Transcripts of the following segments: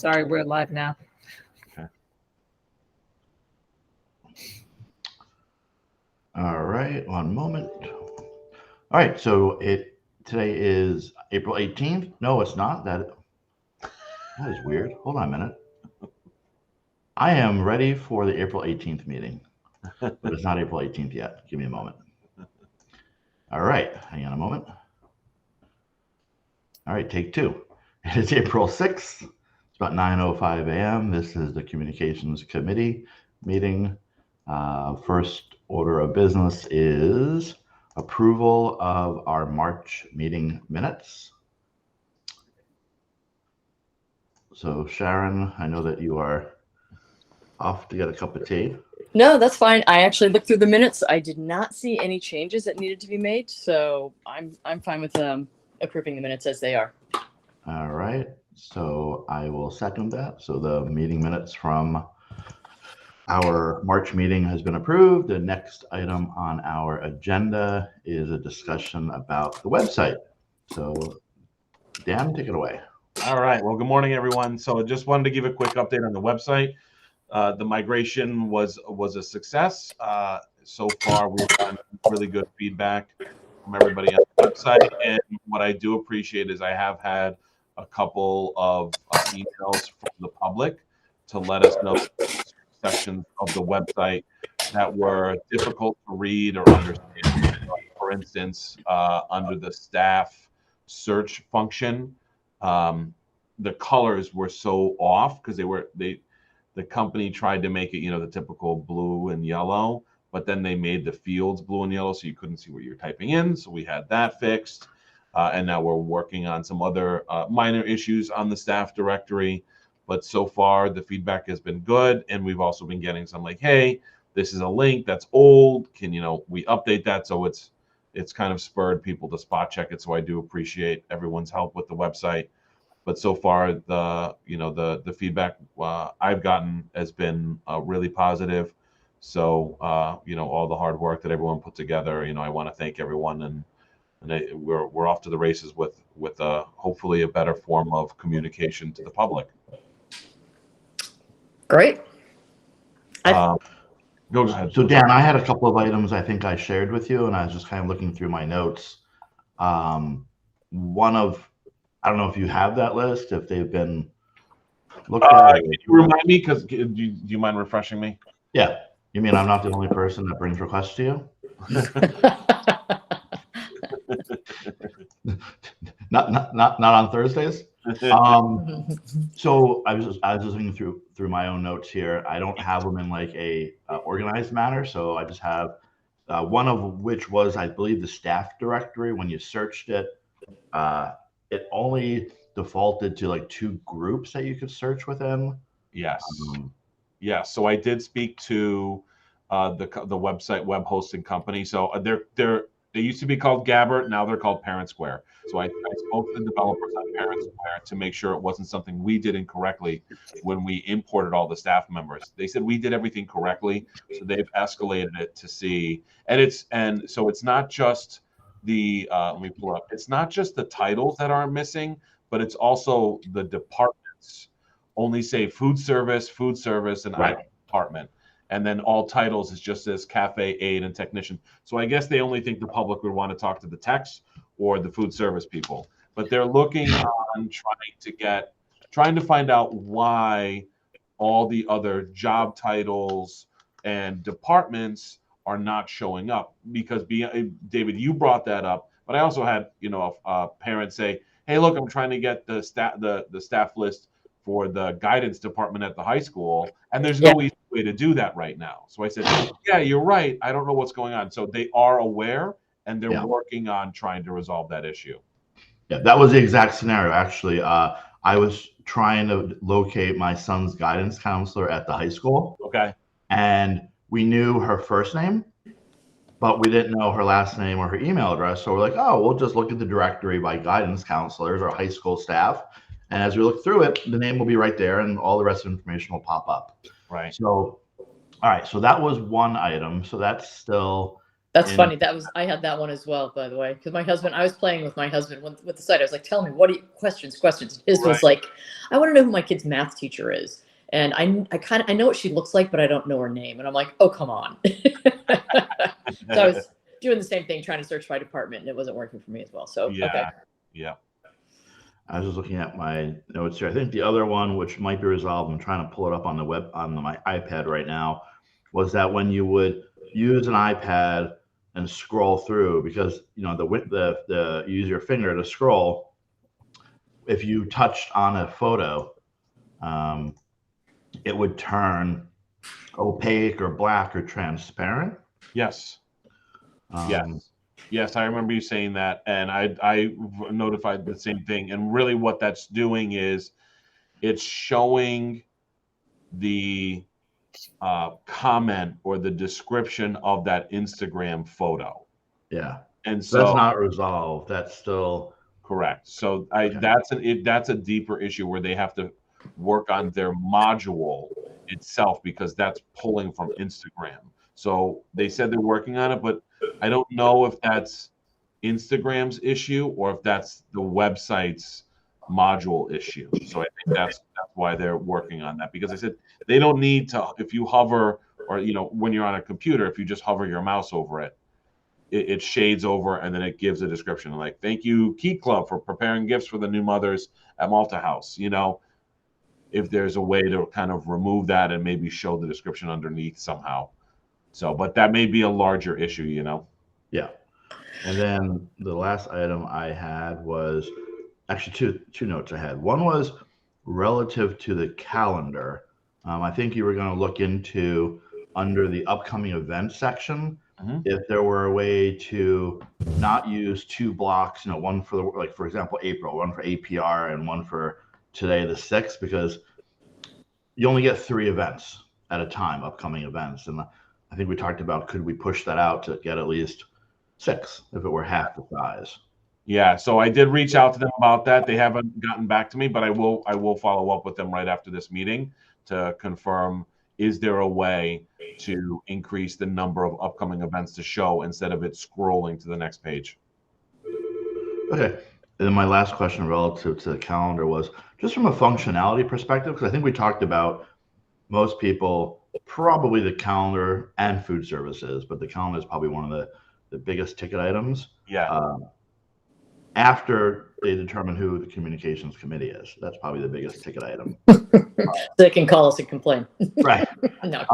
Sorry, we're live now. Okay. All right, one moment. All right, so today is April 18th. No, it's not. That is weird. Hold on a minute. I am ready for the April 18th meeting, but it's not April 18th yet. Give me a moment. All right, hang on a moment. All right, take two. It is April 6th. It's about 9:05 a.m. This is the Communications Committee meeting. First order of business is approval of our March meeting minutes. So Sharon, I know that you are off to get a cup of tea. No, that's fine. I actually looked through the minutes. I did not see any changes that needed to be made, so I'm fine with approving the minutes as they are. All right, so I will second that. So the meeting minutes from our March meeting has been approved. The next item on our agenda is a discussion about the website. So Dan, take it away. All right. Well, good morning, everyone. So I just wanted to give a quick update on the website. The migration was a success. So far, we've gotten really good feedback from everybody on the website. And what I do appreciate is I have had a couple of emails from the public to let us know sections of the website that were difficult to read or understand. For instance, under the staff search function, the colors were so off because the company tried to make it, the typical blue and yellow, but then they made the fields blue and yellow so you couldn't see what you're typing in. So we had that fixed. And now we're working on some other minor issues on the staff directory. But so far, the feedback has been good. And we've also been getting some like, hey, this is a link that's old. Can, we update that? So it's kind of spurred people to spot check it. So I do appreciate everyone's help with the website. But so far, the feedback I've gotten has been really positive. So, all the hard work that everyone put together, I want to thank everyone. And we're off to the races with hopefully a better form of communication to the public. Great. Go ahead. So Dan, I had a couple of items I think I shared with you, and I was just kind of looking through my notes. I don't know if you have that list, if they've been looked at. Can you remind me? Because do you mind refreshing me? Yeah. You mean I'm not the only person that brings requests to you? not on Thursdays. So I was just looking through my own notes here. I don't have them in like a organized manner, so I just have one of which was, I believe, the staff directory. When you searched it, it only defaulted to like two groups that you could search within. Yes. Yes. So I did speak to the website web hosting company. So they used to be called Gabbert. Now they're called Parent Square. So I spoke to the developers on Parent Square to make sure it wasn't something we did incorrectly when we imported all the staff members. They said we did everything correctly. So they've escalated it to see. And so it's not just let me pull up. It's not just the titles that aren't missing, but it's also the departments only say food service, and Right. IT department. And then all titles is just as cafe, aide, and technician. So I guess they only think the public would want to talk to the techs or the food service people. But they're looking on trying to find out why all the other job titles and departments are not showing up. Because David, you brought that up, but I also had a parent say, "Hey, look, I'm trying to get the staff list for the guidance department at the high school, and there's no easy way to do that right now." So I said, "Yeah, you're right. I don't know what's going on." So they are aware, and they're working on trying to resolve that issue. Yeah, that was the exact scenario. Actually, I was trying to locate my son's guidance counselor at the high school. Okay. And we knew her first name, but we didn't know her last name or her email address. So we're like, oh, we'll just look at the directory by guidance counselors or high school staff. And as we look through it, the name will be right there and all the rest of the information will pop up. Right. So, all right. So that was one item. So that's still That's And- funny. I had that one as well, by the way, because I was playing with my husband with the site. I was like, "Tell me, what do you questions?" His was like, "I want to know who my kid's math teacher is," and I know what she looks like, but I don't know her name. And I'm like, "Oh, come on." So I was doing the same thing, trying to search by department, and it wasn't working for me as well. So Yeah. okay, Yeah. I was just looking at my notes here. I think the other one, which might be resolved, I'm trying to pull it up on the my iPad right now, was that when you would use an iPad and scroll through, because you use your finger to scroll. If you touched on a photo, it would turn opaque or black or transparent. Yes. Um, Yes, I remember you saying that, and I notified the same thing. And really, what that's doing is it's showing the comment or the description of that Instagram photo. Yeah. And So that's so not resolved. That's still correct. So Okay. that's a deeper issue where they have to work on their module itself because that's pulling from Instagram. So they said they're working on it, but I don't know if that's Instagram's issue or if that's the website's module issue. So I think that's why they're working on that, because I said they don't need to, if you hover, or when you're on a computer, if you just hover your mouse over it, it shades over and then it gives a description like, "Thank you, Key Club, for preparing gifts for the new mothers at Malta House." If there's a way to kind of remove that and maybe show the description underneath somehow. So, but that may be a larger issue, Yeah. And then the last item I had was actually two notes I had. One was relative to the calendar. I think you were going to look into under the upcoming events section Mhm. if there were a way to not use two blocks, one for like for example April, one for APR, and one for today the 6th, because you only get 3 events at a time, upcoming events, and I think we talked about, could we push that out to get at least 6 if it were half the size. Yeah, so I did reach out to them about that. They haven't gotten back to me, but I will follow up with them right after this meeting to confirm, is there a way to increase the number of upcoming events to show instead of it scrolling to the next page? Okay. And then my last question relative to the calendar was just from a functionality perspective, because I think we talked about most people, probably the calendar and food services, but the calendar is probably one of the biggest ticket items. Yeah. After they determine who the communications committee is. That's probably the biggest ticket item. they can call us and complain. Right. No,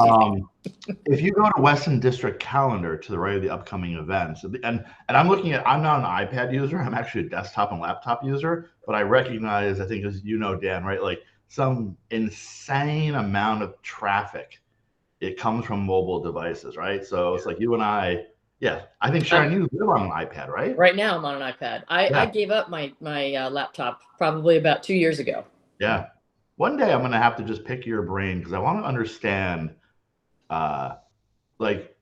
If you go to Weston District Calendar to the right of the upcoming events, and I'm looking at, I'm not an iPad user, I'm actually a desktop and laptop user, but I recognize, I think, as you know, Dan, right, like some insane amount of traffic, it comes from mobile devices, right? So it's like you and I, yeah, I think Sharon, you live on an iPad, right? Right now I'm on an iPad. I gave up my laptop probably about 2 years ago. Yeah. One day I'm going to have to just pick your brain because I want to understand, like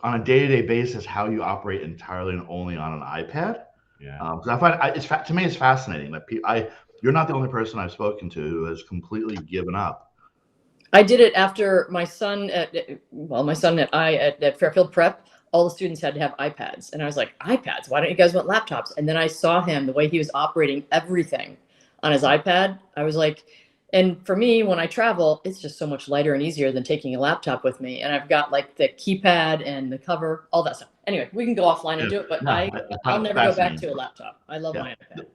on a day-to-day basis, how you operate entirely and only on an iPad. Yeah. Because I find to me it's fascinating that you're not the only person I've spoken to who has completely given up. I did it after my son at Fairfield Prep. All the students had to have iPads, and I was like, iPads? Why don't you guys want laptops? And then I saw him, the way he was operating everything on his iPad. I was like, and for me, when I travel, it's just so much lighter and easier than taking a laptop with me. And I've got like the keypad and the cover, all that stuff. Anyway, we can go offline and do it, but I'll never go back to a laptop. I love my iPad.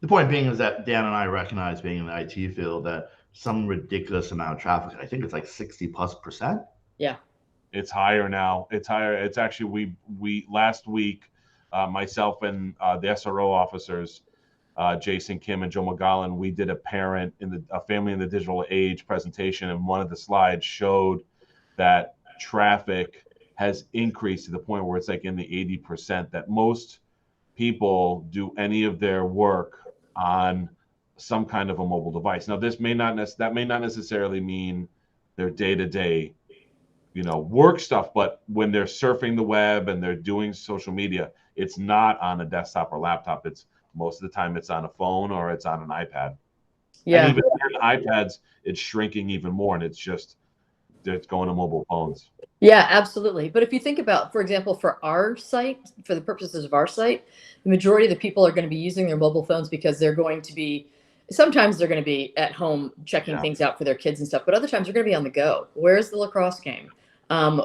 The point being is that Dan and I recognize, being in the IT field, that some ridiculous amount of traffic, I think it's like 60+%. Yeah. It's higher now. It's higher. It's actually, we last week, myself and the SRO officers, Jason Kim and Joe McGowan, we did a family in the digital age presentation, and one of the slides showed that traffic has increased to the point where it's like in the 80%, that most people do any of their work on some kind of a mobile device. Now, that may not necessarily mean their day-to-day work stuff, but when they're surfing the web and they're doing social media, it's not on a desktop or laptop. It's most of the time it's on a phone or it's on an iPad. Yeah. And even on iPads, it's shrinking even more, and it's just it's going to mobile phones. Yeah, absolutely. But if you think about, for example, for our site, for the purposes of our site, the majority of the people are going to be using their mobile phones because they're going to be, sometimes they're going to be at home checking things out for their kids and stuff, but other times they're going to be on the go. Where's the lacrosse game?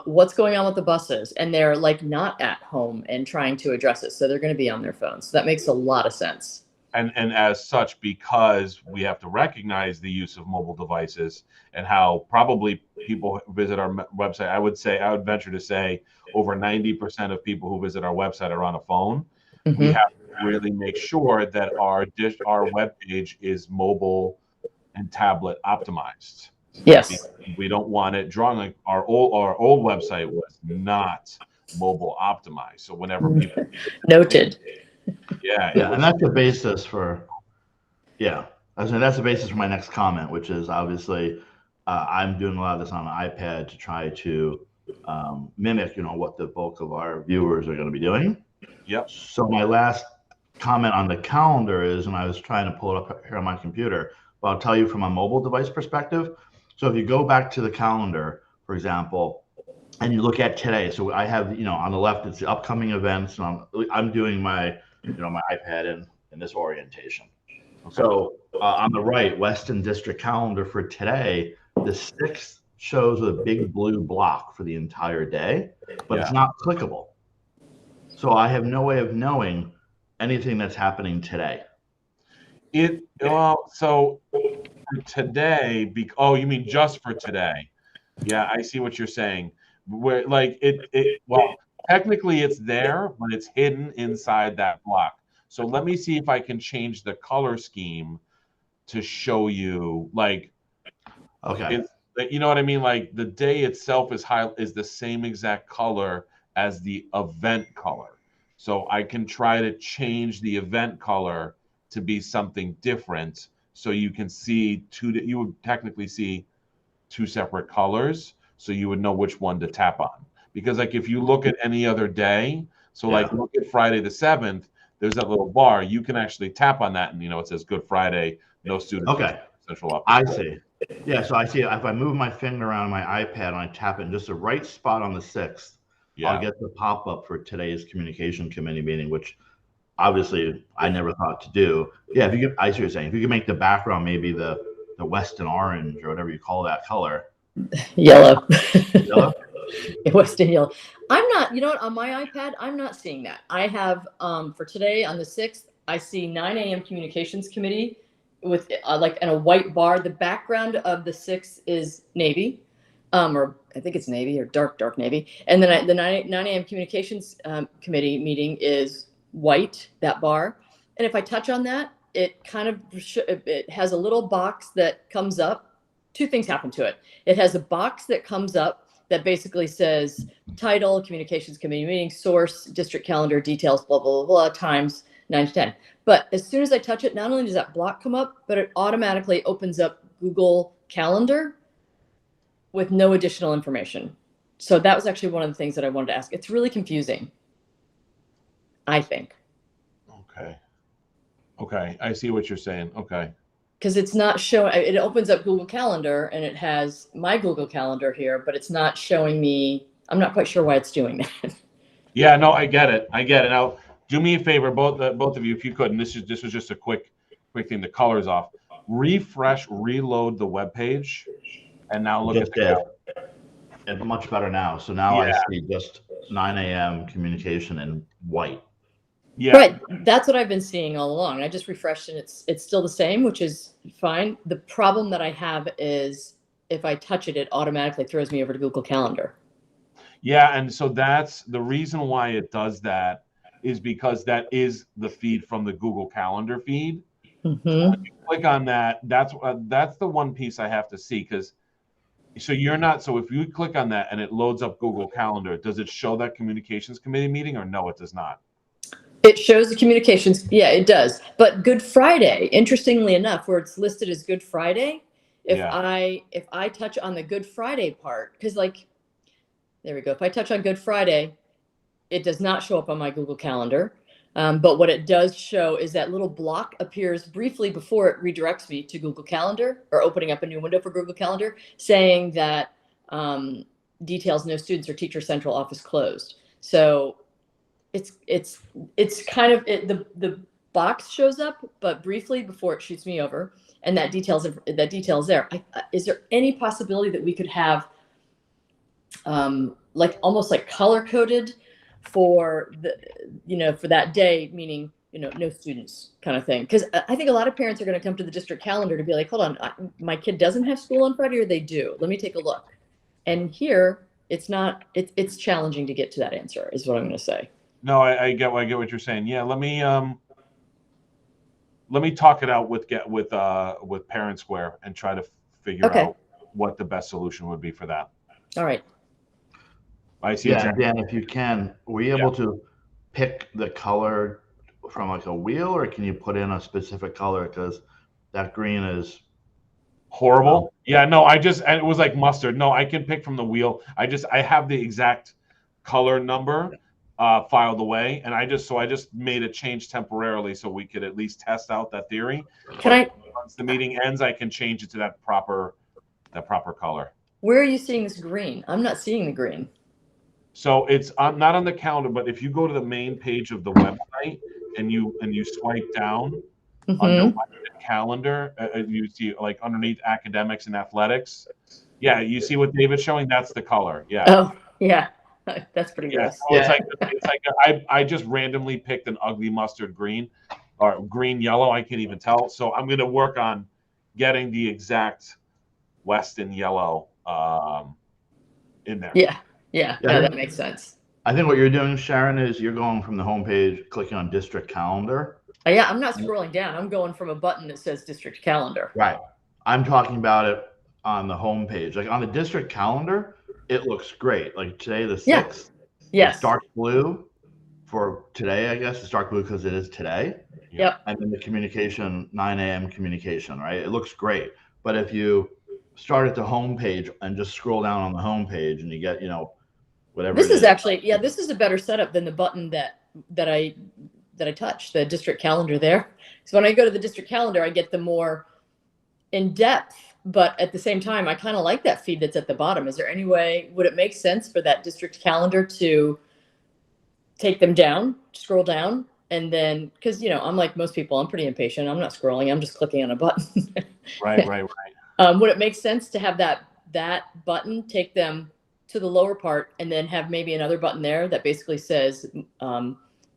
What's going on with the buses? And they're like not at home and trying to address it. So they're going to be on their phones. So that makes a lot of sense. And as such, because we have to recognize the use of mobile devices and how probably people visit our website, I would venture to say over 90% of people who visit our website are on a phone. Mm-hmm. We have to really make sure that our webpage is mobile and tablet optimized. Yes. We don't want it drawn like our old website was not mobile optimized. So whenever people Noted. Yeah, and that's the basis for, that's the basis for my next comment, which is obviously I'm doing a lot of this on an iPad to try to mimic, what the bulk of our viewers are going to be doing. Yep. So my last comment on the calendar is, and I was trying to pull it up here on my computer, but I'll tell you from a mobile device perspective. So if you go back to the calendar, for example, and you look at today, so I have, on the left, it's the upcoming events. And I'm doing my my iPad in this orientation. So on the right, Weston District calendar for today, the 6th shows a big blue block for the entire day, but it's not clickable. So I have no way of knowing anything that's happening today. So for today, you mean just for today? Yeah, I see what you're saying. Where like technically it's there, but it's hidden inside that block. So let me see if I can change the color scheme to show you Okay. You know what I mean? Like the day itself is the same exact color as the event color. So I can try to change the event color to be something different. So you can see you would technically see 2 separate colors. So you would know which one to tap on. Because if you look at any other day, so look at Friday the 7th, there's that little bar. You can actually tap on that, and it says Good Friday, no students. Okay. Central I see. Yeah, so I see if I move my finger around my iPad and I tap it in just the right spot on the 6th, I'll get the pop-up for today's communication committee meeting, which obviously I never thought to do. Yeah, I see what you're saying. If you could make the background maybe the Weston orange or whatever you call that color. Yellow. Yellow? Weston yellow. I'm not, on my iPad, I'm not seeing that. I have, for today on the 6th, I see 9 a.m. communications committee with and a white bar. The background of the 6th is navy, or I think it's navy or dark navy. And then the 9 a.m. communications committee meeting is white, that bar. And if I touch on that, it kind of, it has a little box that comes up. 2 things happen to it. It has a box that comes up that basically says title, communications committee meeting, source, district calendar, details, blah, blah, blah, blah, times 9 to 10. But as soon as I touch it, not only does that block come up, but it automatically opens up Google Calendar with no additional information. So that was actually one of the things that I wanted to ask. It's really confusing, I think. Okay. I see what you're saying. Okay. Because it's not showing, it opens up Google Calendar and it has my Google Calendar here, but it's not showing me, I'm not quite sure why it's doing that. Yeah, no, I get it. Now, do me a favor, both of you, if you could, and this was just a quick thing, the color's off. Refresh, reload the web page, and now look at the calendar. It's much better now. So now I see just 9 a.m. communication in white. Yeah. Right. That's what I've been seeing all along. I just refreshed and it's still the same, which is fine. The problem that I have is if I touch it, it automatically throws me over to Google Calendar. Yeah, and so that's the reason why it does that is because that is the feed from the Google Calendar feed. Mm-hmm. So when you click on that, that's the one piece I have to see so if you click on that and it loads up Google Calendar, does it show that communications committee meeting or no, it does not? It shows the communications. Yeah, it does. But Good Friday, interestingly enough, where it's listed as Good Friday, if I touch on the Good Friday part, because there we go. If I touch on Good Friday, it does not show up on my Google Calendar. But what it does show is that little block appears briefly before it redirects me to Google Calendar or opening up a new window for Google Calendar, saying that details no students or teacher central office closed. So it's kind of the box shows up, but briefly before it shoots me over, and that details there. Is there any possibility that we could have like almost like color coded for for that day, meaning no students kind of thing? Because I think a lot of parents are going to come to the district calendar to be like, hold on, my kid doesn't have school on Friday, or they do. Let me take a look. And here it's not. It's challenging to get to that answer, is what I'm going to say. No, I get what you're saying. Yeah, let me talk it out with Parent Square and try to figure out what the best solution would be for that. All right. I see. Yeah, Dan, if you can, were you able to pick the color from like a wheel, or can you put in a specific color? Because that green is horrible. Yeah, no, and it was like mustard. No, I can pick from the wheel. I have the exact color number filed away, and I just made a change temporarily so we could at least test out that theory. Once the meeting ends, I can change it to that proper color. Where are you seeing this green? I'm not seeing the green. So it's not on the calendar, but if you go to the main page of the website and you swipe down under the calendar, you see like underneath academics and athletics. Yeah, you see what David's showing? That's the color. Yeah. Oh, yeah. That's pretty good. So it's like I just randomly picked an ugly mustard green or green yellow. I can't even tell. So I'm going to work on getting the exact Weston yellow in there. Yeah, that makes sense. I think what you're doing, Sharon, is you're going from the homepage, clicking on district calendar. Yeah, I'm not scrolling down. I'm going from a button that says district calendar. Right. I'm talking about it on the homepage. Like on the district calendar, it looks great. Like today, the 6th. Yes. It's dark blue for today, I guess. It's dark blue because it is today. Yep. And then the communication, 9 a.m. communication, right? It looks great. But if you start at the homepage and just scroll down on the homepage and you get, whatever. This is actually, this is a better setup than the button that I touch, the district calendar there. So when I go to the district calendar, I get the more in depth, but at the same time, I kind of like that feed that's at the bottom. Is there any way, would it make sense for that district calendar to take them down, scroll down, and then, because, I'm like most people, I'm pretty impatient. I'm not scrolling. I'm just clicking on a button. Right. Would it make sense to have that button take them to the lower part and then have maybe another button there that basically says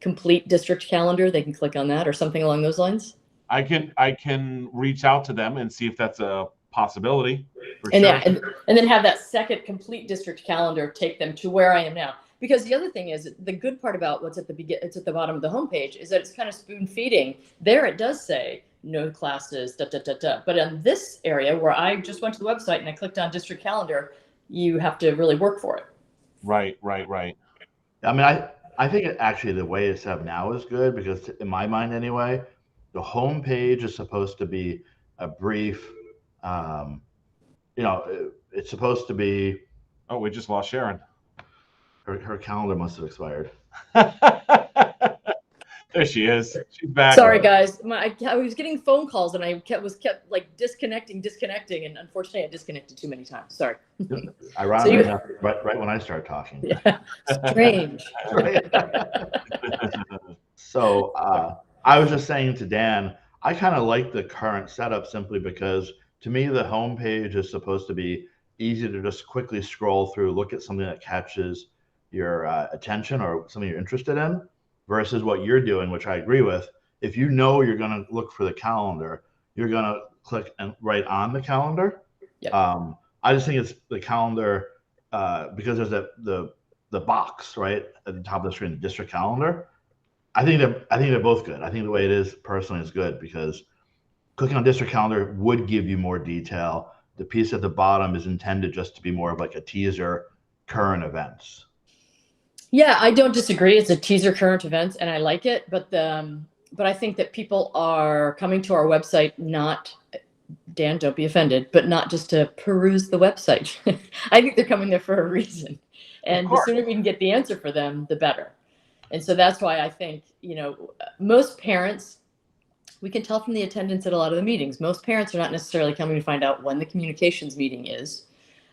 complete district calendar? They can click on that or something along those lines. I can reach out to them and see if that's a possibility. And then have that second complete district calendar take them to where I am now. Because the other thing is, the good part about it's at the bottom of the homepage is that it's kind of spoon feeding. There it does say no classes, But in this area where I just went to the website and I clicked on district calendar, you have to really work for it. Right. I mean, I think actually the way it's set up now is good because in my mind anyway, the homepage is supposed to be a brief, it's supposed to be. Oh, we just lost Sharon. Her calendar must have expired. There she is. She's back. Sorry, guys. I was getting phone calls and I kept like disconnecting, and unfortunately, I disconnected too many times. Sorry. Ironically, right when I start talking. Yeah, strange. So I was just saying to Dan, I kind of like the current setup simply because to me the homepage is supposed to be easy to just quickly scroll through, look at something that catches your attention or something you're interested in, versus what you're doing, which I agree with. If you're going to look for the calendar, you're going to click right on the calendar. Yep. I just think it's the calendar because there's the box right at the top of the screen, the district calendar. I think they're both good. I think the way it is personally is good because clicking on district calendar would give you more detail. The piece at the bottom is intended just to be more of like a teaser, current events. Yeah, I don't disagree. It's a teaser current events, and I like it. But I think that people are coming to our website not, Dan, don't be offended, but not just to peruse the website. I think they're coming there for a reason, and the sooner we can get the answer for them, the better. And so that's why I think most parents, we can tell from the attendance at a lot of the meetings, most parents are not necessarily coming to find out when the communications meeting is.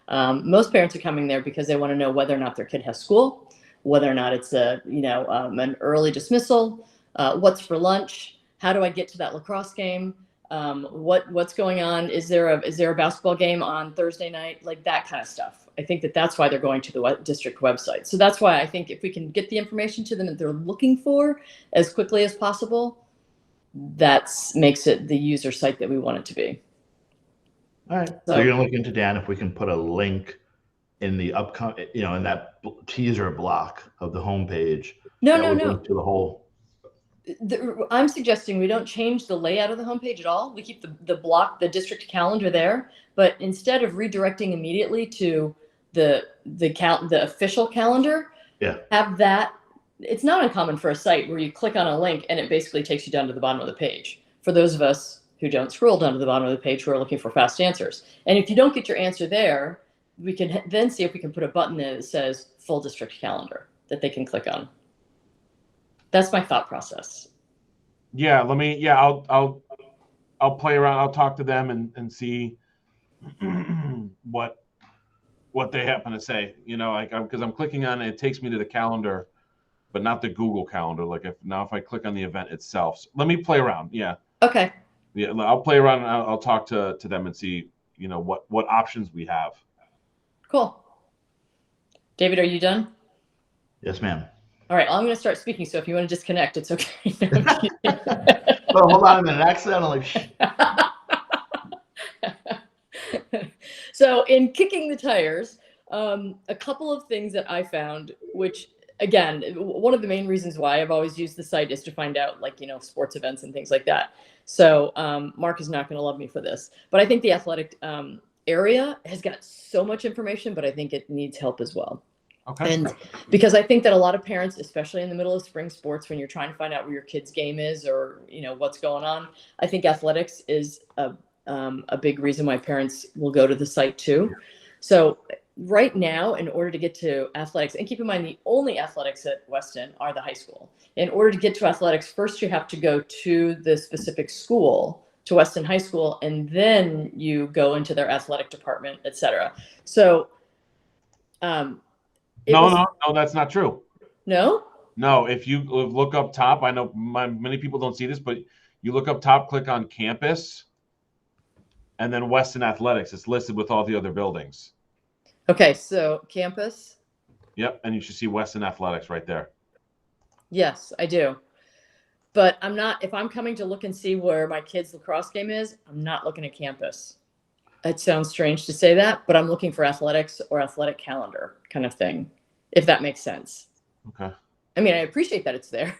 Most parents are coming there because they want to know whether or not their kid has school, whether or not it's an early dismissal, what's for lunch, how do I get to that lacrosse game, what's going on, is there a basketball game on Thursday night, like that kind of stuff. I think that's why they're going to the district website. So that's why I think if we can get the information to them that they're looking for as quickly as possible, that makes it the user site that we want it to be. All right. So you're gonna look into, Dan, if we can put a link in the upcoming, in that teaser block of the homepage. No. To the whole. I'm suggesting we don't change the layout of the homepage at all. We keep the block, the district calendar there, but instead of redirecting immediately to the official calendar, have that. It's not uncommon for a site where you click on a link and it basically takes you down to the bottom of the page. For those of us who don't scroll down to the bottom of the page, who are looking for fast answers. And if you don't get your answer there, we can then see if we can put a button there that says full district calendar that they can click on. That's my thought process. Yeah, I'll play around. I'll talk to them and see what they happen to say. Because I'm clicking on it, it takes me to the calendar, but not the Google calendar. Like if I click on the event itself. So let me play around. Yeah. Okay. Yeah, I'll play around and I'll talk to them and see, what options we have. Cool. David, are you done? Yes, ma'am. All right, I'm going to start speaking. So if you want to disconnect, it's okay. Well, hold on a minute. Accidentally. So in kicking the tires, a couple of things that I found, which again, one of the main reasons why I've always used the site is to find out sports events and things like that. So Mark is not going to love me for this, but I think the athletic area has got so much information, but I think it needs help as well. Okay. And because I think that a lot of parents, especially in the middle of spring sports, when you're trying to find out where your kid's game is or what's going on, I think athletics is a big reason why parents will go to the site too. So right now, in order to get to athletics, and keep in mind the only athletics at Weston are the high school. In order to get to athletics, first you have to go to the specific school, to Weston High School, and then you go into their athletic department, etc. So no, that's not true. No? No, if you look up top, I know many people don't see this, but you look up top, click on campus, and then Weston Athletics. It's listed with all the other buildings. Okay, so campus. Yep, and you should see Weston Athletics right there. Yes, I do. But I'm not, if I'm coming to look and see where my kid's lacrosse game is, I'm not looking at campus. It sounds strange to say that, but I'm looking for athletics or athletic calendar kind of thing, if that makes sense. Okay. I mean, I appreciate that it's there.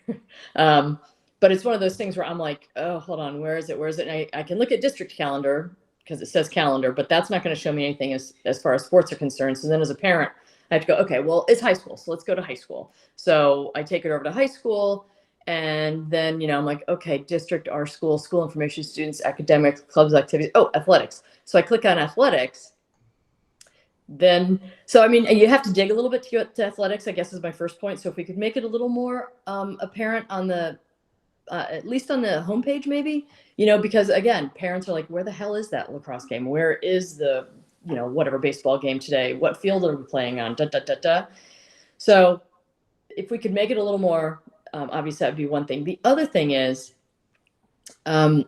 But it's one of those things where I'm like, oh, hold on, where is it? And I can look at district calendar because it says calendar, but that's not going to show me anything as far as sports are concerned. So then as a parent, I have to go, okay, well, it's high school. So let's go to high school. So I take it over to high school. And then, I'm like, okay, district, our school information, students, academics, clubs, activities. Oh, athletics. So I click on athletics. Then, so I mean, you have to dig a little bit to get to athletics, I guess is my first point. So if we could make it a little more apparent on the, at least on the homepage, maybe, because again, parents are like, where the hell is that lacrosse game? Where is the, whatever baseball game today? What field are we playing on? So if we could make it a little more, obviously that would be one thing. The other thing is the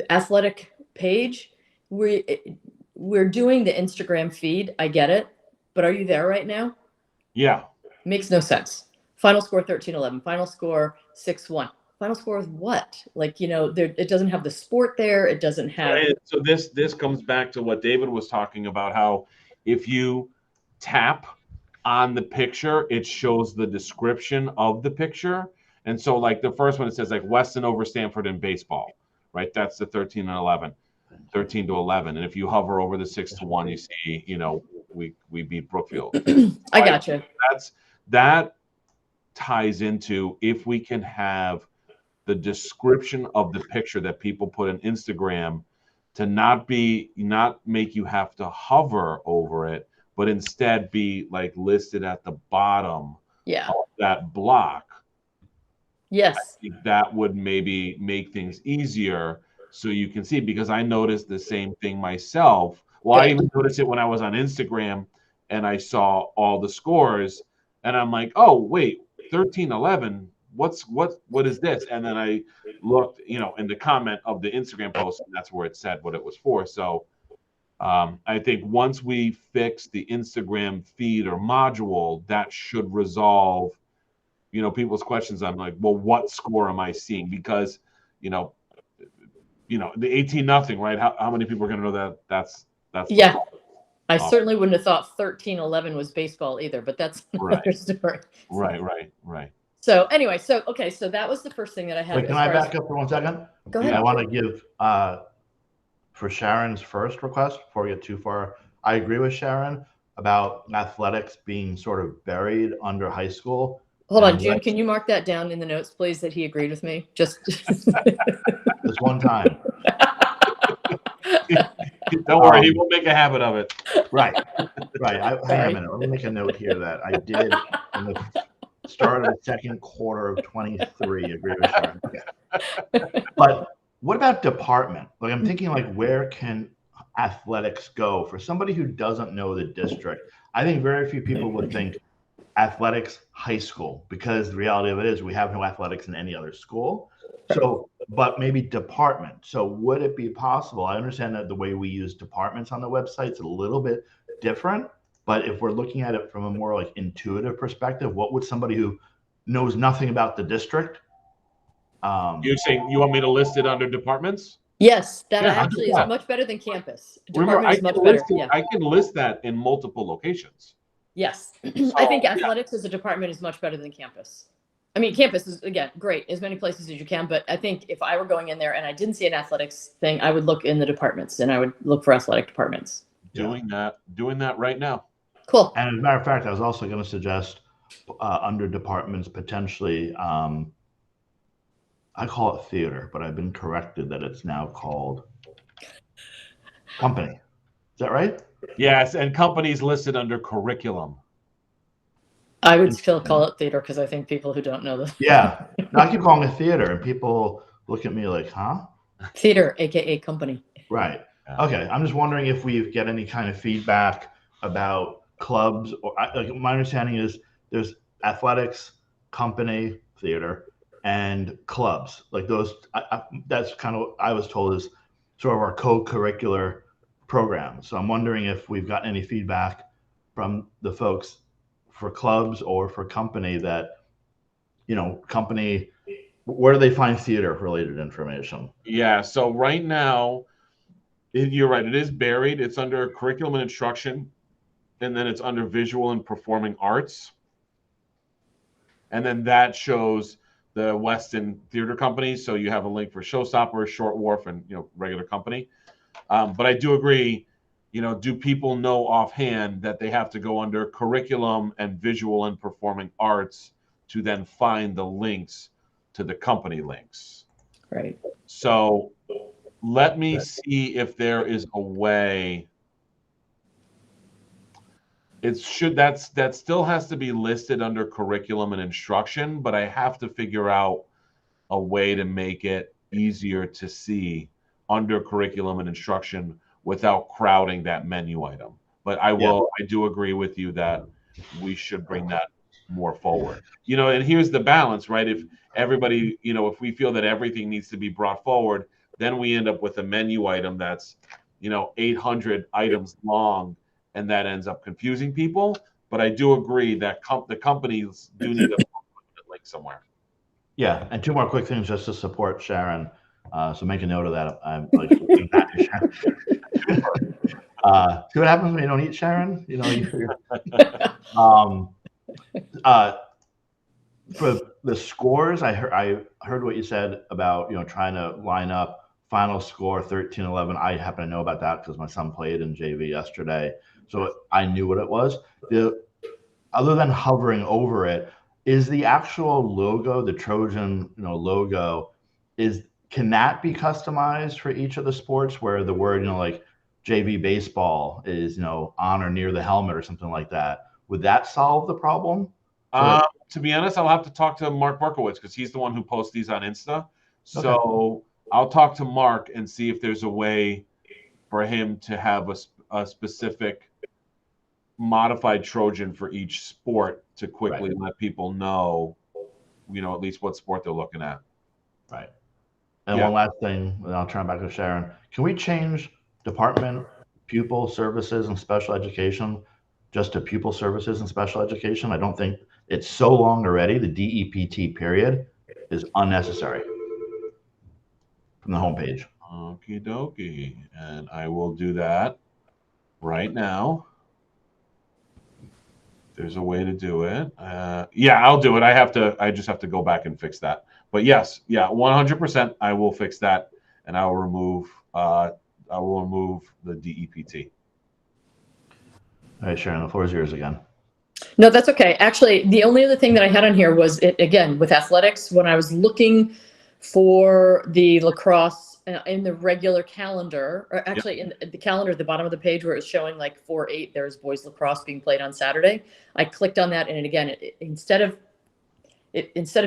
athletic page, we're doing the Instagram feed. I get it. But are you there right now? Yeah. Makes no sense. Final score 13-11. Final score 6-1. Final score is what? It doesn't have the sport there. It doesn't have. Right. So this comes back to what David was talking about, how if you tap on the picture, it shows the description of the picture. And so like the first one, it says like Weston over Stanford in baseball, right? That's the 13-11. 13-11, and if you hover over the 6-1, you see, we beat Brookfield. I gotcha. That ties into if we can have the description of the picture that people put in Instagram to not make you have to hover over it, but instead be like listed at the bottom of that block. Yes, I think that would maybe make things easier. So you can see, because I noticed the same thing myself Well, I Good. even noticed it when I was on Instagram and I saw all the scores, and I'm like, oh wait, 13-11. What is this? And then I looked, in the comment of the Instagram post, and that's where it said what it was for. So I think once we fix the Instagram feed or module, that should resolve, people's questions. I'm like, well, what score am I seeing? Because, the 18-0, right? How many people are going to know that's Yeah. I Oh. certainly wouldn't have thought 13-11 was baseball either, but that's another Right. story. Right. So anyway, so that was the first thing that I had. Wait, can I back up for 1 second? Go ahead. I want to give for Sharon's first request before we get too far. I agree with Sharon about athletics being sort of buried under high school. Hold on, And June, can you mark that down in the notes, please, that he agreed with me? Just this one time. Don't worry, he won't make a habit of it. Right. Hang on a minute. Let me make a note here that I did in the start of the second quarter of 23 agree with Sharon. Okay. But what about department? Like I'm thinking like where can athletics go for somebody who doesn't know the district? I think very few people would think athletics high school because the reality of it is we have no athletics in any other school. So, but maybe department. So would it be possible? I understand that the way we use departments on the website is a little bit different, but if we're looking at it from a more like intuitive perspective, what would somebody who knows nothing about the district? You're saying you want me to list it under departments? Yes, that Yeah, actually is 100%. much better than campus. Remember, Department is much better. Yeah. I can list that in multiple locations. Yes. I think athletics as a department is much better than campus. I mean, campus is, again, great, as many places as you can. But I think if I were going in there and I didn't see an athletics thing, I would look in the departments and I would look for athletic departments. Doing that right now. Cool. And as a matter of fact, I was also going to suggest under departments potentially, I call it theater, but I've been corrected that it's now called company. Is that right? Yes, and companies listed under curriculum. I would still call it theater because I think people who don't know the Yeah. No, I keep calling it theater, and people look at me like, huh? Theater, aka company. Right. Okay. I'm just wondering if we get any kind of feedback about clubs, or like my understanding is there's athletics, company, theater, and clubs. Like those. That's kind of what I was told is sort of our co-curricular program. So I'm wondering if we've got any feedback from the folks for clubs or for company that, company, where do they find theater related information? Yeah. So right now, you're right. It is buried. It's under curriculum and instruction, and then it's under visual and performing arts. And then that shows the Weston Theater Company. So you have a link for Showstopper, Short Wharf, and regular company. But I do agree. Do people know offhand that they have to go under curriculum and visual and performing arts to then find the links to the company links? Right. So let me see if there is a way. That still has to be listed under curriculum and instruction, but I have to figure out a way to make it easier to see under curriculum and instruction without crowding that menu item. But I do agree with you that we should bring that more forward. And here's the balance, right? If everybody, if we feel that everything needs to be brought forward, then we end up with a menu item that's, 800 items long, and that ends up confusing people. But I do agree that the companies do need a link somewhere. Yeah, and two more quick things just to support Sharon. So make a note of that. I'm like looking at you, Sharon. See what happens when you don't eat, Sharon? For the scores, I heard what you said about trying to line up final score 13-11. I happen to know about that because my son played in JV yesterday, so I knew what it was. Other than hovering over it, is the actual logo, the Trojan logo, can that be customized for each of the sports where the word like JV baseball is on or near the helmet or something like that? Would that solve the problem? To be honest, I'll have to talk to Mark Markowitz because he's the one who posts these on Insta. So I'll talk to Mark and see if there's a way for him to have a specific modified Trojan for each sport to quickly let people know, at least what sport they're looking at. Right. And one last thing, and I'll turn back to Sharon. Can we change department pupil services and special education just to pupil services and special education? I don't think it's so long already. The DEPT period is unnecessary from the homepage. Okie dokie. And I will do that right now. There's a way to do it. Yeah, I'll do it. I just have to go back and fix that. But yes, 100%. I will fix that, and I will remove the DEPT. All right, Sharon, the floor is yours again. No, that's okay. Actually, the only other thing that I had on here was it again with athletics. When I was looking for the lacrosse in the regular calendar, or actually in the calendar at the bottom of the page where it was showing like 4/8, there's boys lacrosse being played on Saturday. I clicked on that, and again, instead of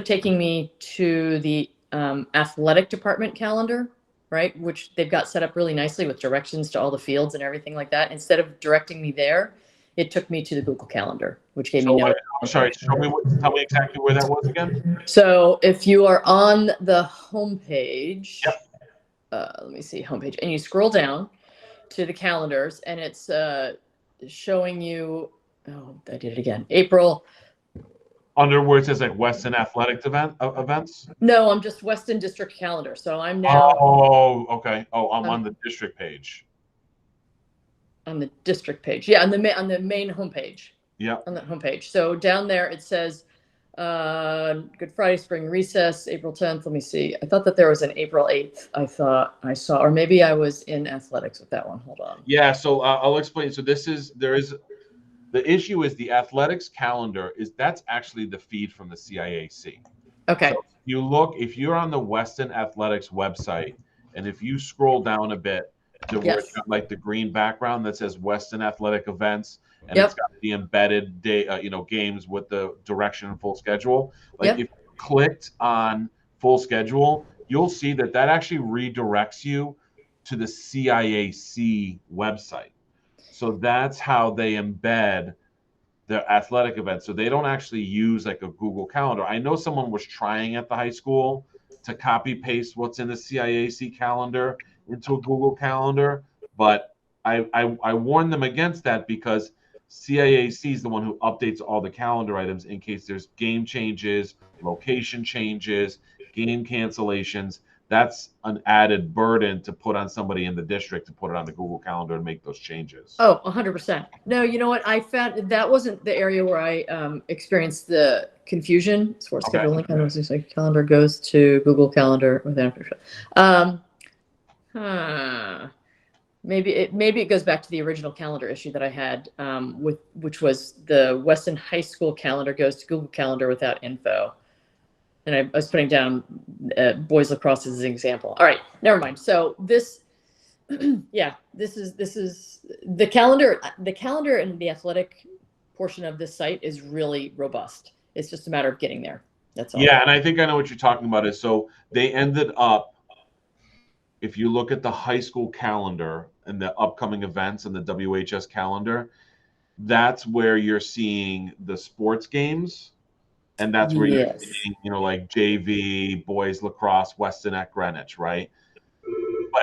taking me to the athletic department calendar, right, which they've got set up really nicely with directions to all the fields and everything like that, instead of directing me there, it took me to the Google Calendar, which gave me no. I'm sorry. Tell me exactly where that was again. So if you are on the homepage, let me see homepage, and you scroll down to the calendars, and it's showing you. Oh, I did it again. April. Under where it says like Weston Athletic events? No, I'm just Weston District calendar. So I'm now. Oh, okay. Oh, I'm on the district page. On the district page, yeah, on the main homepage. Yeah. On the homepage. So down there it says Good Friday, spring recess, April 10th. Let me see. I thought that there was an April 8th. I thought I saw, or maybe I was in athletics with that one. Hold on. Yeah. So I'll explain. So the issue is the athletics calendar that's actually the feed from the CIAC. Okay. So if you're on the Weston Athletics website, and if you scroll down a bit to where it's got like the green background that says Weston Athletic events, and it's got the embedded games with the direction and full schedule. Like if you clicked on full schedule, you'll see that actually redirects you to the CIAC website. So that's how they embed their athletic events. So they don't actually use like a Google Calendar. I know someone was trying at the high school to copy paste what's in the CIAC calendar into a Google Calendar, but I warned them against that because CIAC is the one who updates all the calendar items in case there's game changes, location changes, game cancellations. That's an added burden to put on somebody in the district to put it on the Google Calendar and make those changes. Oh, 100%. No, you know what? I found that wasn't the area where I experienced the confusion. Sports schedule link on the calendar goes to Google Calendar without. Maybe it goes back to the original calendar issue that I had which was the Weston High School calendar goes to Google Calendar without info. And I was putting down boys lacrosse as an example. All right, never mind. So this, this is the calendar. The calendar and the athletic portion of this site is really robust. It's just a matter of getting there. That's all. Yeah, and I think I know what you're talking about. So they ended up, if you look at the high school calendar and the upcoming events and the WHS calendar, that's where you're seeing the sports games. And that's where you're seeing, like JV, boys lacrosse, Weston at Greenwich, right?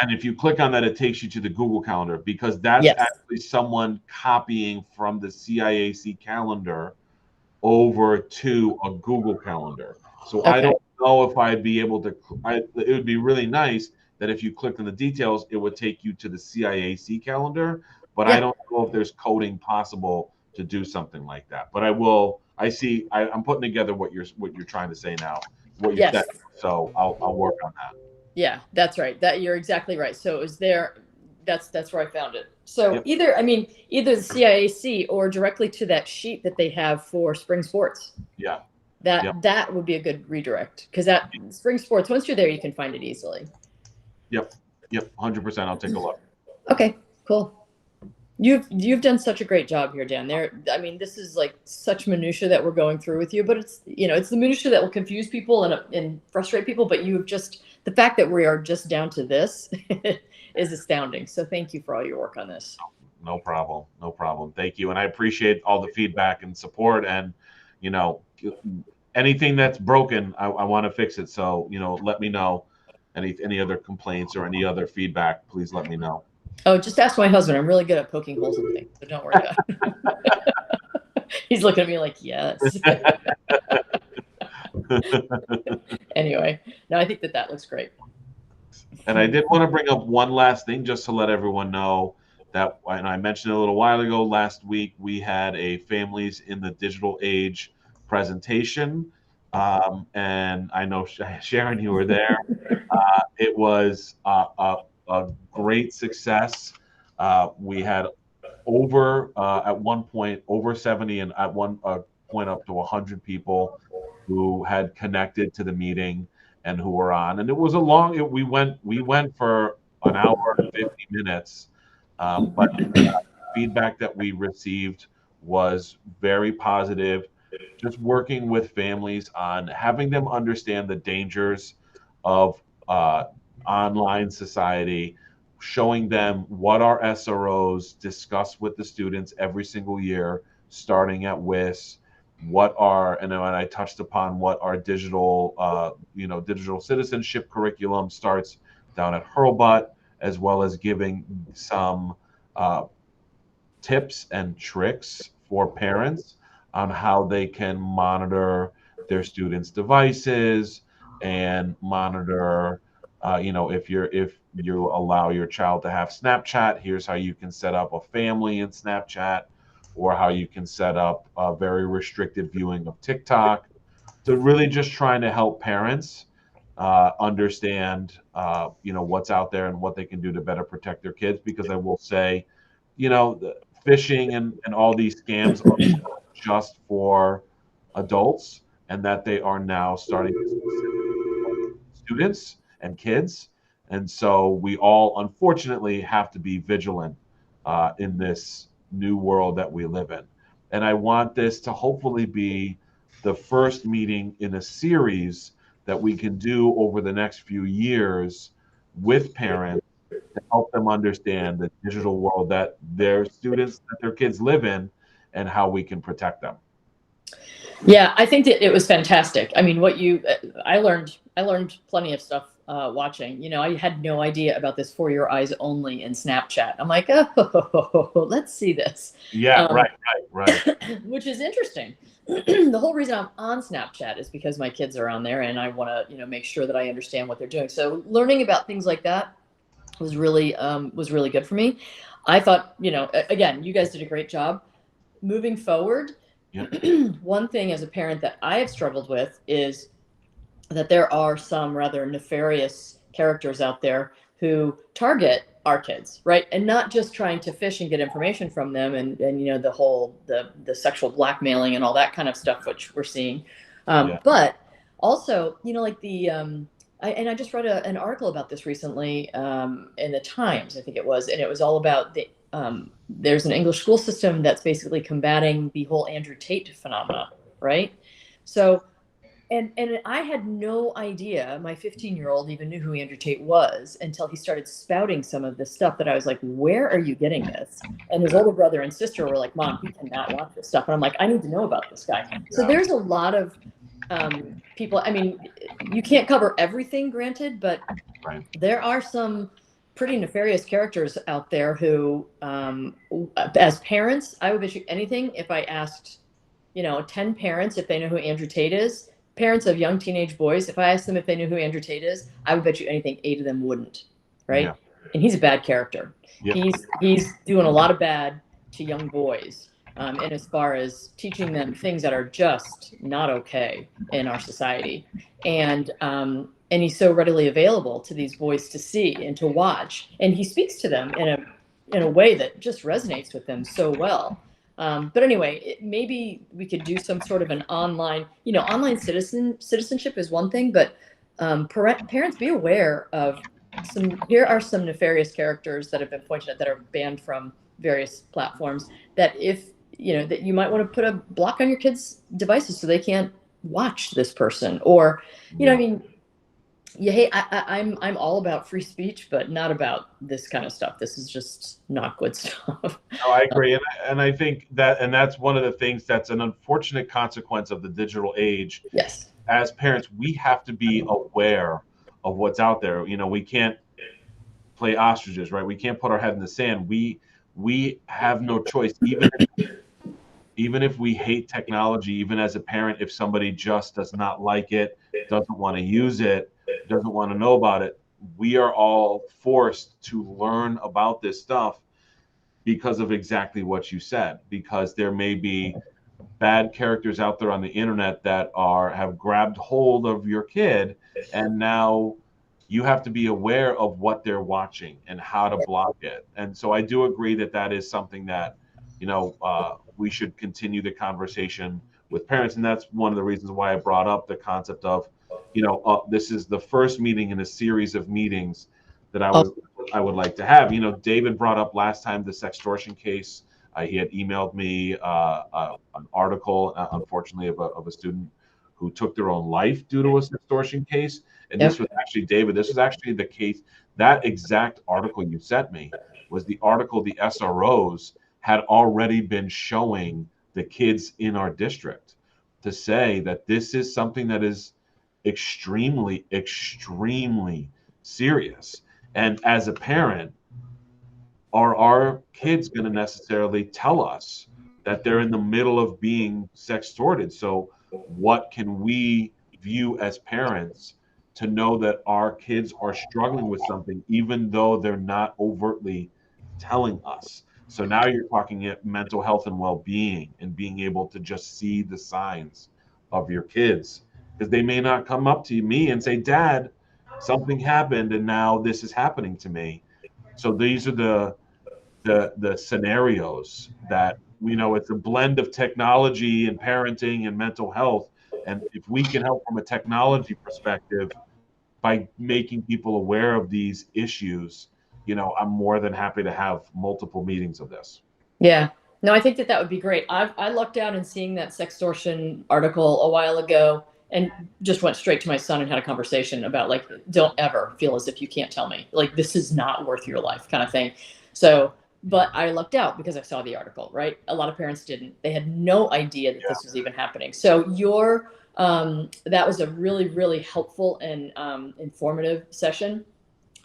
And if you click on that, it takes you to the Google Calendar because that's actually someone copying from the CIAC calendar over to a Google Calendar. So I don't know if I'd be able to. It would be really nice that if you clicked on the details, it would take you to the CIAC calendar. But I don't know if there's coding possible to do something like that. But I will. I'm putting together what you're trying to say now. What you said. So I'll work on that. Yeah, that's right. That you're exactly right. So it was there. That's where I found it. So either the CIAC or directly to that sheet that they have for spring sports. Yeah. That would be a good redirect because that spring sports, once you're there, you can find it easily. Yep. 100%. I'll take a look. Okay, cool. You've done such a great job here, Dan. This is like such minutia that we're going through with you, but it's the minutia that will confuse people and frustrate people. But the fact that we are just down to this is astounding. So thank you for all your work on this. No problem. No problem. Thank you. And I appreciate all the feedback and support. And, you know, anything that's broken, I want to fix it. So, you know, let me know any other complaints or any other feedback. Please let me know. Oh, just ask my husband. I'm really good at poking holes in things, so don't worry about it. He's looking at me like, yes. Anyway, no, I think that looks great. And I did want to bring up one last thing just to let everyone know that, and I mentioned it a little while ago, last week we had a Families in the Digital Age presentation. And I know, Sharon, you were there. It was a great success. We had at one point, over 70, and at one point up to 100 people who had connected to the meeting and who were on. And it was we went for an hour and 50 minutes. But the feedback that we received was very positive. Just working with families on having them understand the dangers of online society, showing them what our SROs discuss with the students every single year, starting at WIS, and then I touched upon what our digital citizenship curriculum starts down at Hurlbut, as well as giving some tips and tricks for parents on how they can monitor their students' devices and monitor, if you allow your child to have Snapchat, here's how you can set up a family in Snapchat, or how you can set up a very restricted viewing of TikTok. So really just trying to help parents understand, what's out there and what they can do to better protect their kids. Because I will say, the phishing and all these scams are just for adults, and that they are now starting to students and kids. And so we all, unfortunately, have to be vigilant in this new world that we live in. And I want this to hopefully be the first meeting in a series that we can do over the next few years with parents to help them understand the digital world that their kids live in, and how we can protect them. Yeah, I think that it was fantastic. I mean, I learned plenty of stuff watching. I had no idea about this For Your Eyes Only in Snapchat. I'm like, oh, let's see this. Yeah, right. Which is interesting. The whole reason I'm on Snapchat is because my kids are on there, and I want to, make sure that I understand what they're doing. So learning about things like that was really good for me. I thought, again, you guys did a great job. Moving forward, one thing as a parent that I have struggled with is that there are some rather nefarious characters out there who target our kids, right? And not just trying to fish and get information from them, and the whole the sexual blackmailing and all that kind of stuff, which we're seeing, but also like I just read an article about this recently in the Times, I think it was, and it was all about there's an English school system that's basically combating the whole Andrew Tate phenomena, right? So, and I had no idea my 15-year-old even knew who Andrew Tate was until he started spouting some of this stuff that I was like, where are you getting this? And his older brother and sister were like, Mom, you cannot watch this stuff. And I'm like, I need to know about this guy. So there's a lot of people. I mean, you can't cover everything, granted, but there are some pretty nefarious characters out there who, as parents, I would bet you anything if I asked, 10 parents if they know who Andrew Tate is, parents of young teenage boys, if I asked them if they knew who Andrew Tate is, I would bet you anything 8 of them wouldn't, right? Yeah. And he's a bad character. Yeah. He's doing a lot of bad to young boys, and as far as teaching them things that are just not okay in our society. And he's so readily available to these boys to see and to watch. And he speaks to them in a way that just resonates with them so well. But anyway, maybe we could do some sort of an online, online citizenship is one thing, but parents, be aware of here are some nefarious characters that have been pointed at that are banned from various platforms, that that you might want to put a block on your kids' devices so they can't watch this person, or, I mean, yeah, hey, I'm all about free speech, but not about this kind of stuff. This is just not good stuff. No, I agree, and I think that's one of the things that's an unfortunate consequence of the digital age. Yes. As parents, we have to be aware of what's out there. We can't play ostriches, right? We can't put our head in the sand. We have no choice. Even if we hate technology, even as a parent, if somebody just does not like it, doesn't want to use it, doesn't want to know about it, we are all forced to learn about this stuff because of exactly what you said. Because there may be bad characters out there on the internet that have grabbed hold of your kid, and now you have to be aware of what they're watching and how to block it. And so I do agree that is something that we should continue the conversation with parents, and that's one of the reasons why I brought up the concept of this is the first meeting in a series of meetings that I would like to have. David brought up last time the sextortion case. He had emailed me an article, unfortunately, of a student who took their own life due to a sextortion case. And This was actually, David, this was actually the case. That exact article you sent me was the article the SROs had already been showing the kids in our district, to say that this is something that is extremely, extremely serious. And as a parent, are our kids going to necessarily tell us that they're in the middle of being sextorted? So what can we view as parents to know that our kids are struggling with something, even though they're not overtly telling us? So now you're talking mental health and well-being, and being able to just see the signs of your kids, because they may not come up to me and say, Dad, something happened and now this is happening to me. So these are the scenarios that it's a blend of technology and parenting and mental health. And if we can help from a technology perspective by making people aware of these issues, I'm more than happy to have multiple meetings of this. Yeah. No, I think that would be great. I lucked out in seeing that sextortion article a while ago, and just went straight to my son and had a conversation about, like, don't ever feel as if you can't tell me, like, this is not worth your life, kind of thing. So, but I lucked out because I saw the article, right? A lot of parents didn't. They had no idea that this was even happening. So that was a really, really helpful and informative session.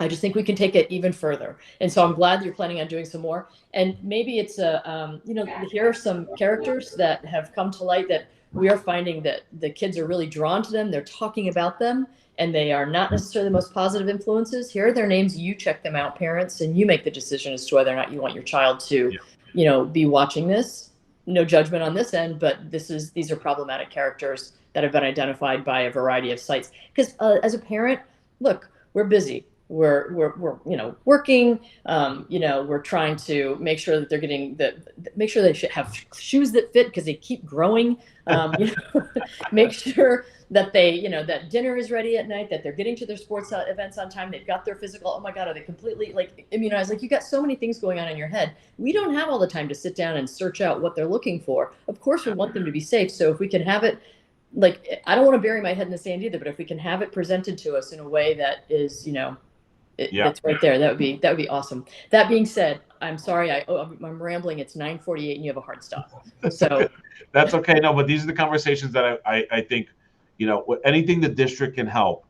I just think we can take it even further. And so I'm glad that you're planning on doing some more. And maybe it's here are some characters that have come to light that we are finding that the kids are really drawn to them. They're talking about them, and they are not necessarily the most positive influences. Here are their names. You check them out, parents, and you make the decision as to whether or not you want your child to, be watching this. No judgment on this end, but these are problematic characters that have been identified by a variety of sites. Because as a parent, look, we're busy. We're working. We're trying to make sure that they're getting make sure they should have shoes that fit because they keep growing. Make sure that they, that dinner is ready at night, that they're getting to their sports events on time. They've got their physical. Oh my God, are they completely immunized? Like, you got so many things going on in your head. We don't have all the time to sit down and search out what they're looking for. Of course, we want them to be safe. So if we can have it, I don't want to bury my head in the sand either, but if we can have it presented to us in a way that is, it's right there, that would be awesome. That being said, I'm sorry, I'm rambling. It's 9:48 and you have a hard stop. So that's okay. No, but these are the conversations that I think, anything the district can help,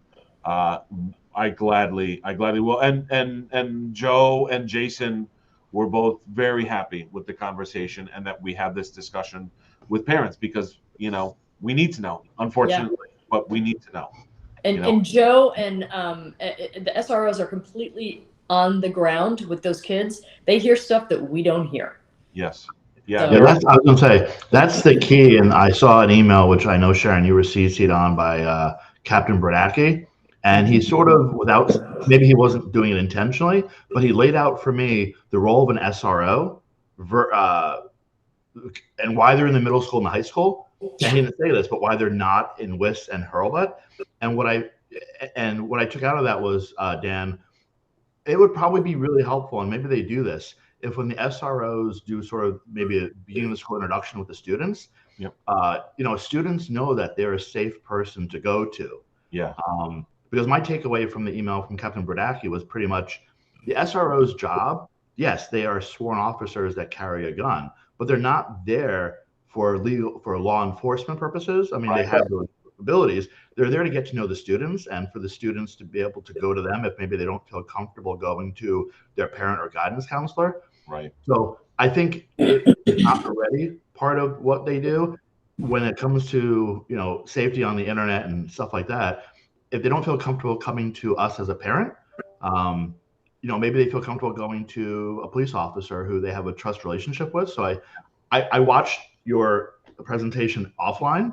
I gladly will. And Joe and Jason were both very happy with the conversation, and that we have this discussion with parents, because we need to know, unfortunately, but we need to know. And Joe and the SROs are completely on the ground with those kids. They hear stuff that we don't hear. Yes. Yeah, I was going to say, that's the key. And I saw an email, which I know, Sharon, you were CC'd on by Captain Bradacki. And he sort of, maybe he wasn't doing it intentionally, but he laid out for me the role of an SRO and why they're in the middle school and the high school. And he didn't say this, but why they're not in WIS and Hurlbut. And what I took out of that was, Dan, it would probably be really helpful, and maybe they do this, if when the SROs do sort of maybe a beginning of the school introduction with the students, students know that they're a safe person to go to. Yeah. because my takeaway from the email from Captain Brodacki was pretty much the SRO's job. Yes, they are sworn officers that carry a gun, but they're not there for law enforcement purposes. I mean, they have those abilities. They're there to get to know the students and for the students to be able to go to them if maybe they don't feel comfortable going to their parent or guidance counselor. Right. So I think it's not already part of what they do when it comes to, safety on the internet and stuff like that. If they don't feel comfortable coming to us as a parent, maybe they feel comfortable going to a police officer who they have a trust relationship with. So I watched your presentation offline.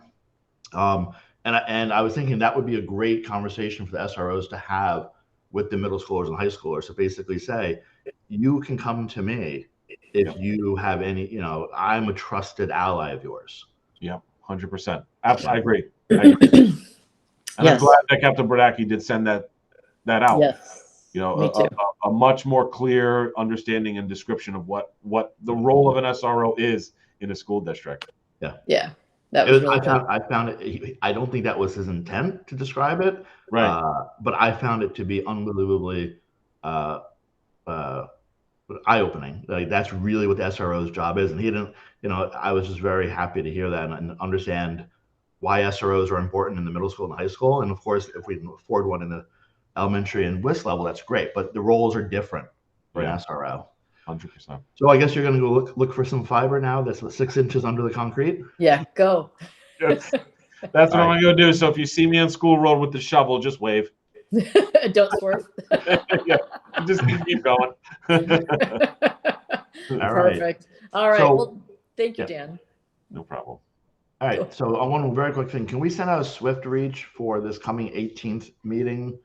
And I was thinking that would be a great conversation for the SROs to have with the middle schoolers and high schoolers. So basically say, you can come to me if you have any, I'm a trusted ally of yours. Yeah, 100%. I agree. And I'm glad that Captain Brodacki did send that out. Yes. A much more clear understanding and description of what the role of an SRO is in a school district. Yeah. Yeah. That was really I found it. I don't think that was his intent to describe it, right? But I found it to be unbelievably eye-opening. Like that's really what the SRO's job is, and he didn't. I was just very happy to hear that and understand why SROs are important in the middle school and high school. And of course, if we can afford one in the elementary and WIS level, that's great. But the roles are different for an SRO. 100%. So I guess you're going to go look for some fiber now that's 6 inches under the concrete. Yeah, go. That's what I'm going to do. So if you see me on School Road with the shovel, just wave. Don't swerve. Yeah, just keep going. Perfect. All right. So, well, thank you, Dan. No problem. All right. So on one very quick thing, can we send out a Swift reach for this coming 18th meeting?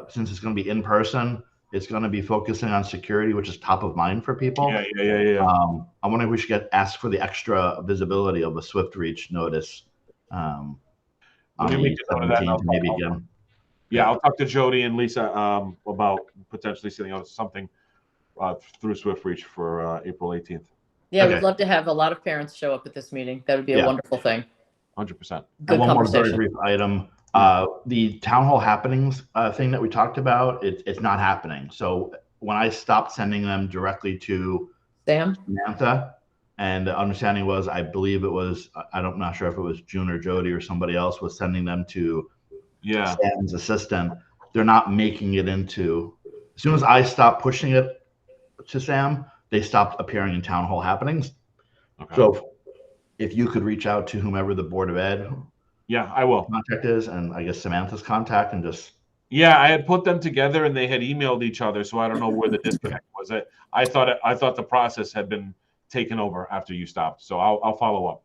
Since it's going to be in person, it's going to be focusing on security, which is top of mind for people. Yeah. I'm wondering if we should ask for the extra visibility of a Swift reach notice. On the 17th, maybe again. Yeah, I'll talk to Jody and Lisa about potentially sending out something through Swift Reach for April 18th. Yeah, we'd love to have a lot of parents show up at this meeting. That would be a wonderful thing. 100%. Good one more conversation. very brief item. The town hall happenings thing that we talked about, it's not happening. So when I stopped sending them directly to Samantha, and the understanding was, I believe it was, I'm not sure if it was June or Jody or somebody else was sending them to Sam's assistant. They're not making it into, as soon as I stopped pushing it to Sam, they stopped appearing in town hall happenings. Okay. So if you could reach out to whomever the Board of Ed I will contact is, and I guess Samantha's contact, and just I had put them together and they had emailed each other, so I don't know where the disconnect was. I thought the process had been taken over after you stopped, so I'll follow up.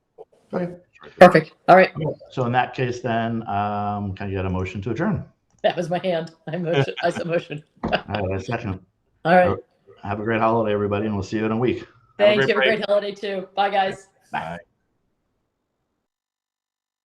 Okay. Perfect. All right. So in that case, then can I get a motion to adjourn? That was my hand. I said motion. All right, a second. All right. Have a great holiday, everybody, and we'll see you in a week. Thank you. Have a great holiday too. Bye, guys. Bye.